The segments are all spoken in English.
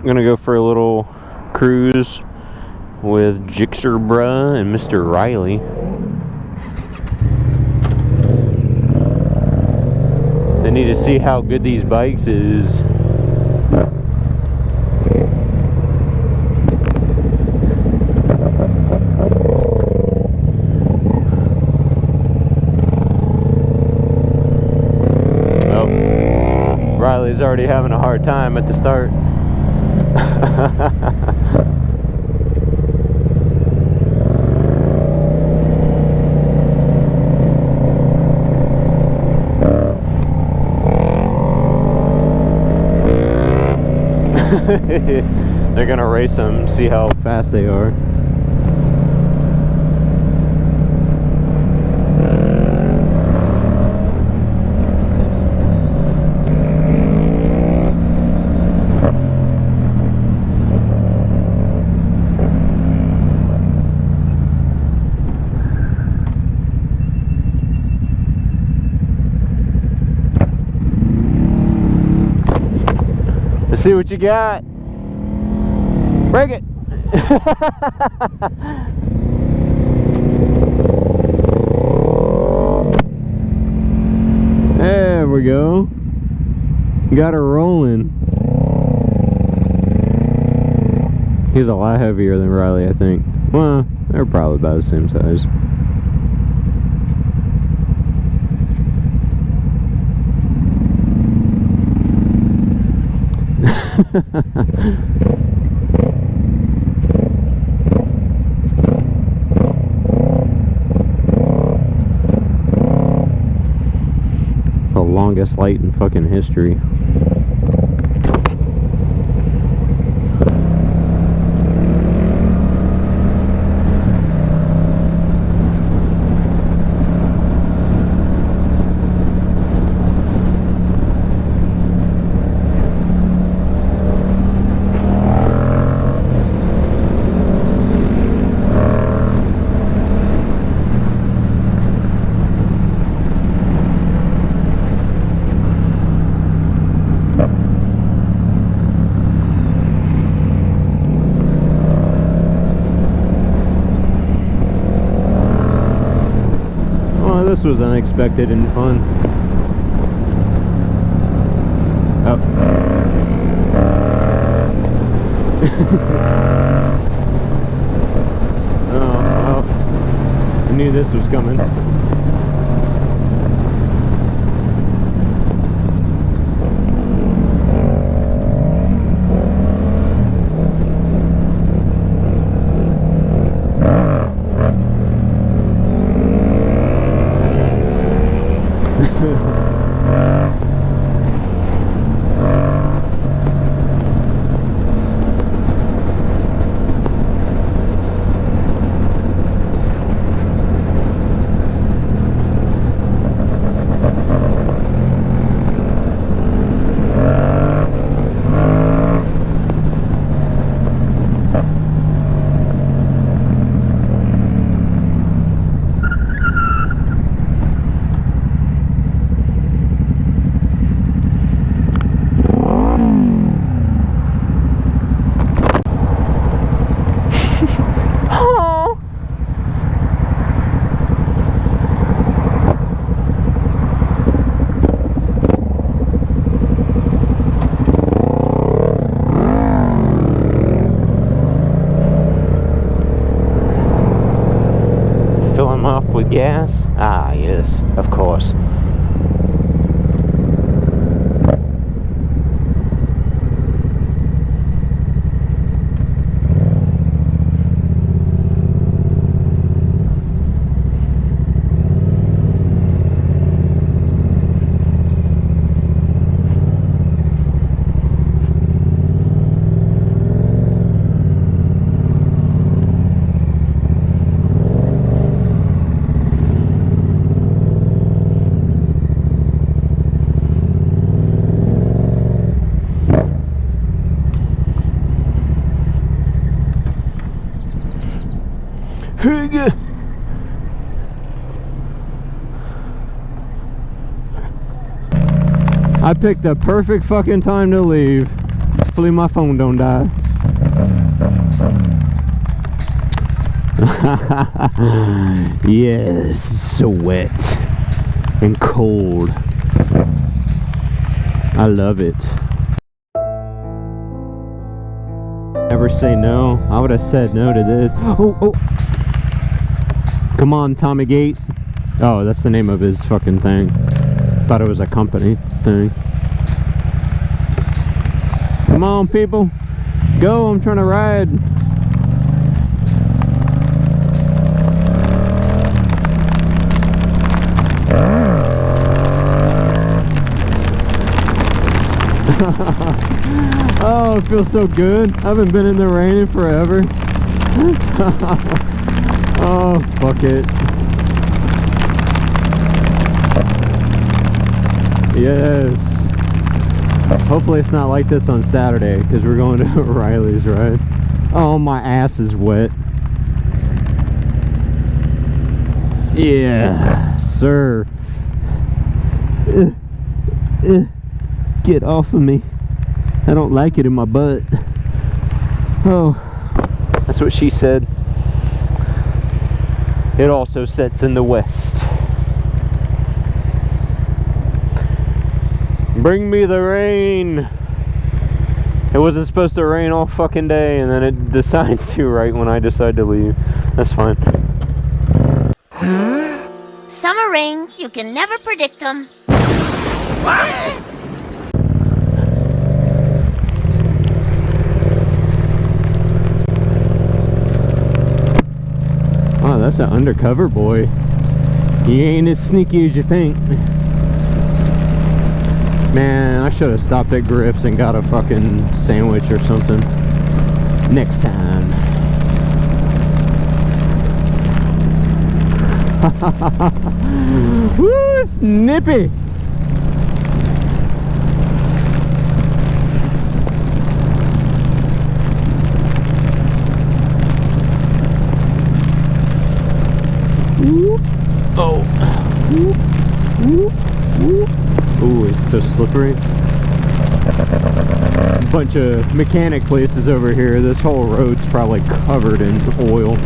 gonna go for a little cruise with Jixer Bruh and Mr. Riley. They need to see how good these bikes is. Oh, Riley's already having a hard time at the start. They're gonna race them, see how fast they are. Let's see what you got. Break it. There we go. Got her rolling. He's a lot heavier than Riley, I think. Well, they're probably about the same size. It's the longest light in fucking history. This was unexpected and fun. Oh. Oh, well. I knew this was coming. Fill them up with gas? Ah, yes, of course. I picked the perfect fucking time to leave. Hopefully my phone don't die. Yes, it's so wet and cold. I love it. Never say no. I would have said no to this. Oh. Come on, Tommy Gate. Oh, that's the name of his fucking thing. Thought it was a company thing. Come on, people. Go, I'm trying to ride. Oh, it feels so good. I haven't been in the rain in forever. Oh, fuck it. Yes. Hopefully it's not like this on Saturday, because we're going to Riley's, right? Oh, my ass is wet. Yeah, sir. Get off of me. I don't like it in my butt. Oh, that's what she said. It also sets in the west. Bring me the rain. It wasn't supposed to rain all fucking day, and then it decides to right when I decide to leave. That's fine. Summer rains, you can never predict them. What? Oh, that's an undercover boy. He ain't as sneaky as you think. Man, I should have stopped at Griff's and got a fucking sandwich or something. Next time. Woo, snippy! Oh. Ooh, it's so slippery. Bunch of mechanic places over here. This whole road's probably covered in oil.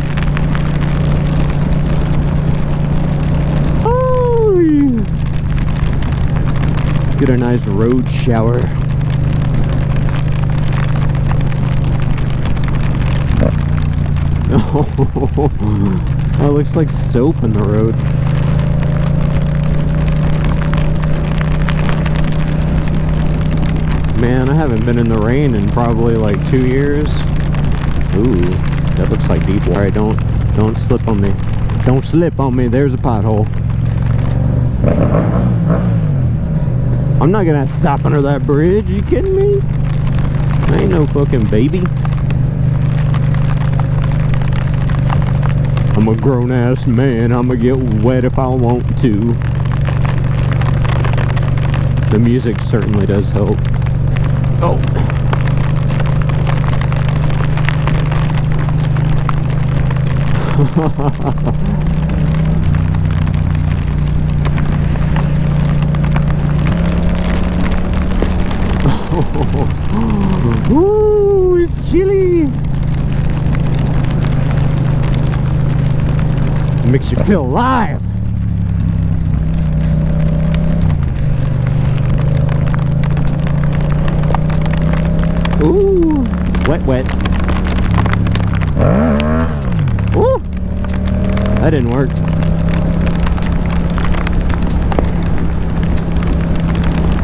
Oh, yeah. Get a nice road shower. Oh, it looks like soap in the road. Man, I haven't been in the rain in probably like 2 years. Ooh, that looks like deep water. Alright, don't slip on me. Don't slip on me. There's a pothole. I'm not gonna stop under that bridge. Are you kidding me? I ain't no fucking baby. I'm a grown-ass man. I'm gonna get wet if I want to. The music certainly does help. Oh. Ooh, it's chilly. Makes you feel alive. Ooh, wet. Ooh, that didn't work.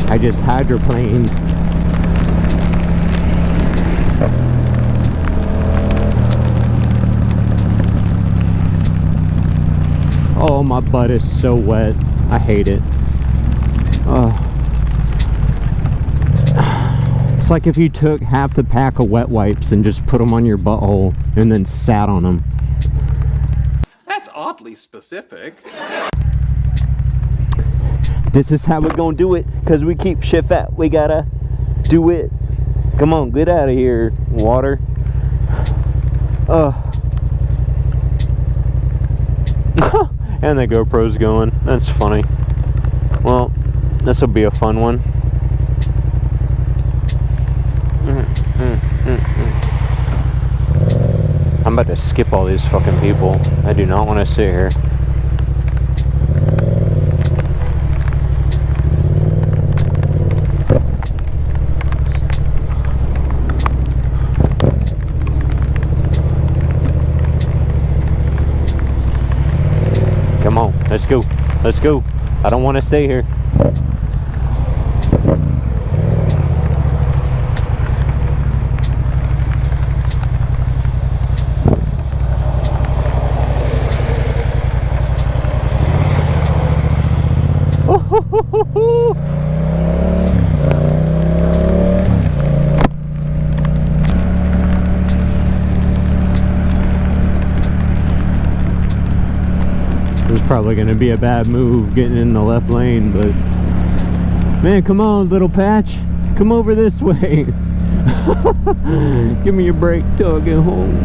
I just hydroplaned. Oh, my butt is so wet. I hate it. Oh. It's like if you took half the pack of wet wipes and just put them on your butthole and then sat on them. That's oddly specific. This is how we're gonna do it, because we keep shit fat. We gotta do it. Come on, get out of here, water. And the GoPro's going. That's funny. Well, this will be a fun one. I'm about to skip all these fucking people. I do not want to sit here. Come on, let's go. Let's go. I don't want to stay here. It was probably going to be a bad move getting in the left lane, but man, come on, little patch, come over this way. Give me a break till I get home.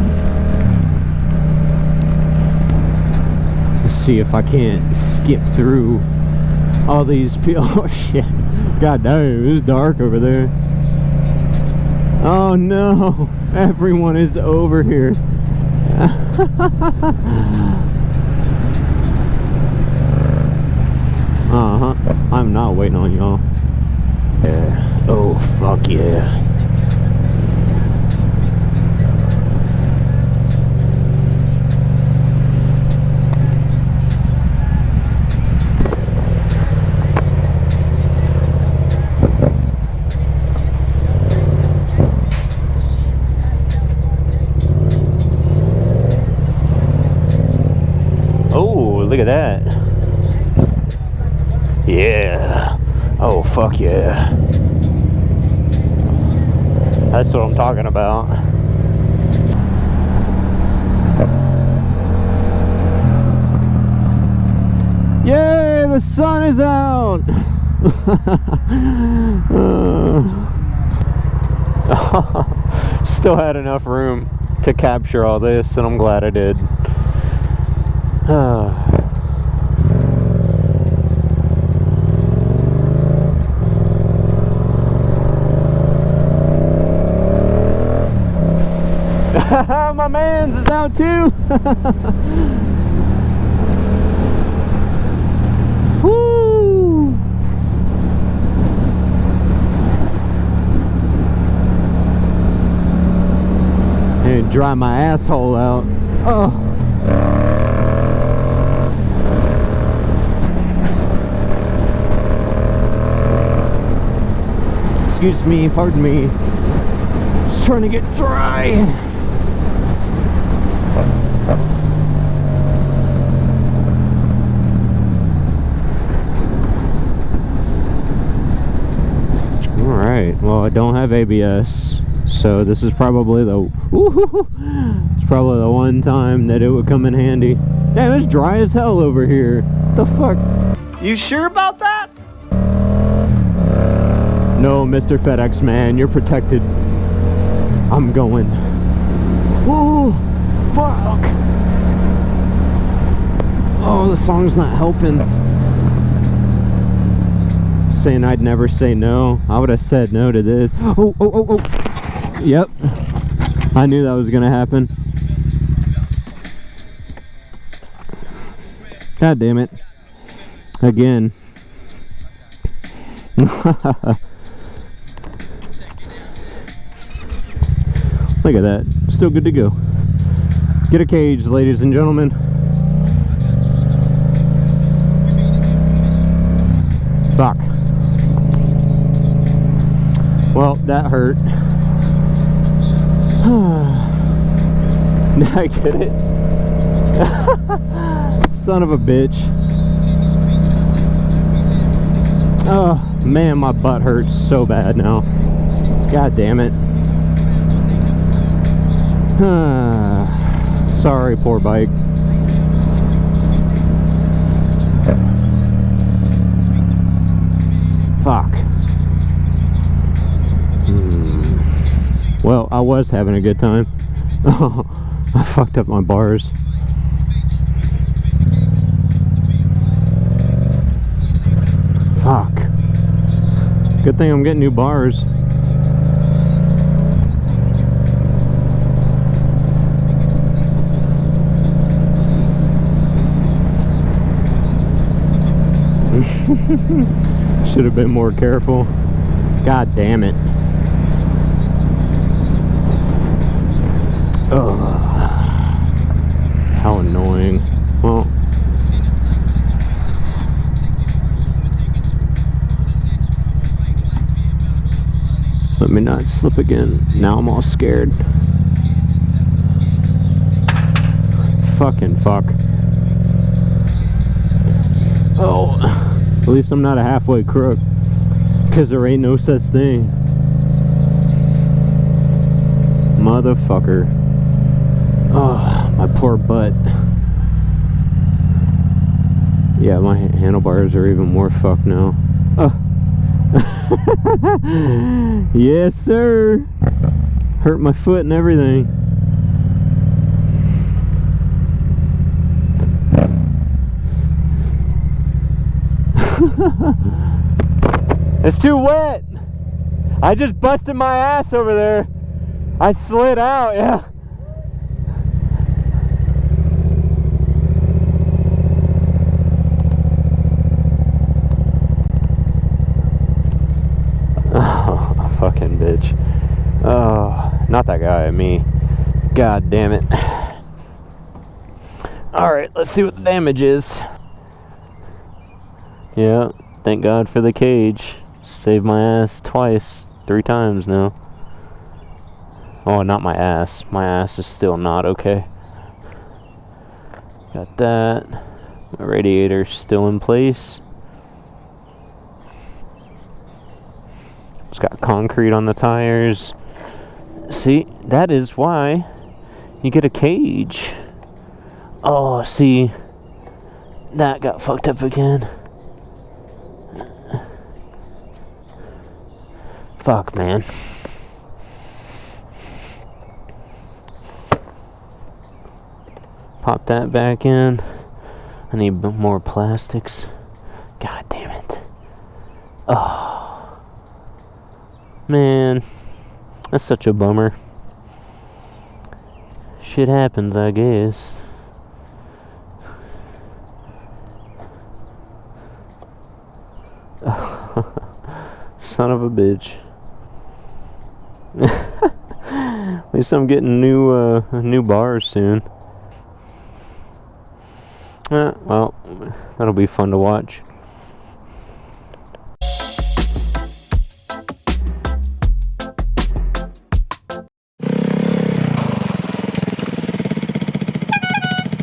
Let's see if I can't skip through all these people. Oh shit, god damn, it's dark over there. Oh no, everyone is over here. I'm not waiting on y'all. Yeah. Oh fuck yeah. Oh, look at that. Yeah. Oh, fuck yeah. That's what I'm talking about. Yay, the sun is out. Still had enough room to capture all this, and I'm glad I did. My man's is out too. Woo! And dry my asshole out. Oh. Excuse me, pardon me. Just trying to get dry. Alright, well I don't have ABS, so this is probably it's probably the one time that it would come in handy. Damn, it's dry as hell over here. What the fuck? You sure about that? No, Mr. FedEx man, you're protected. I'm going. Oh, fuck. Oh, the song's not helping. Saying I'd never say no. I would have said no to this. Oh, oh, oh, oh. Yep. I knew that was gonna happen. God damn it. Again. Look at that. Still good to go. Get a cage, ladies and gentlemen. Fuck. Well, that hurt. Now I get it. Son of a bitch. Oh, man, my butt hurts so bad now. God damn it. Sorry, poor bike. Fuck. Well, I was having a good time. Oh, I fucked up my bars. Fuck. Good thing I'm getting new bars. Should have been more careful. God damn it. Ugh. How annoying. Well, let me not slip again. Now I'm all scared. Fucking fuck. Oh, at least I'm not a halfway crook. Because there ain't no such thing. Motherfucker. Oh, my poor butt. Yeah, my handlebars are even more fucked now. Oh. Yes, sir. Hurt my foot and everything. It's too wet. I just busted my ass over there. I slid out, yeah. Oh, fucking bitch. Oh, not that guy, me. God damn it. Alright, let's see what the damage is. Yeah, thank God for the cage. Saved my ass twice, 3 times now. Oh, not my ass. My ass is still not okay. Got that. My radiator's still in place. It's got concrete on the tires. See, that is why you get a cage. Oh, see, that got fucked up again. Fuck, man. Pop that back in. I need more plastics. God damn it. Oh. Man. That's such a bummer. Shit happens, I guess. Son of a bitch. At least I'm getting new bars soon. Well, that'll be fun to watch.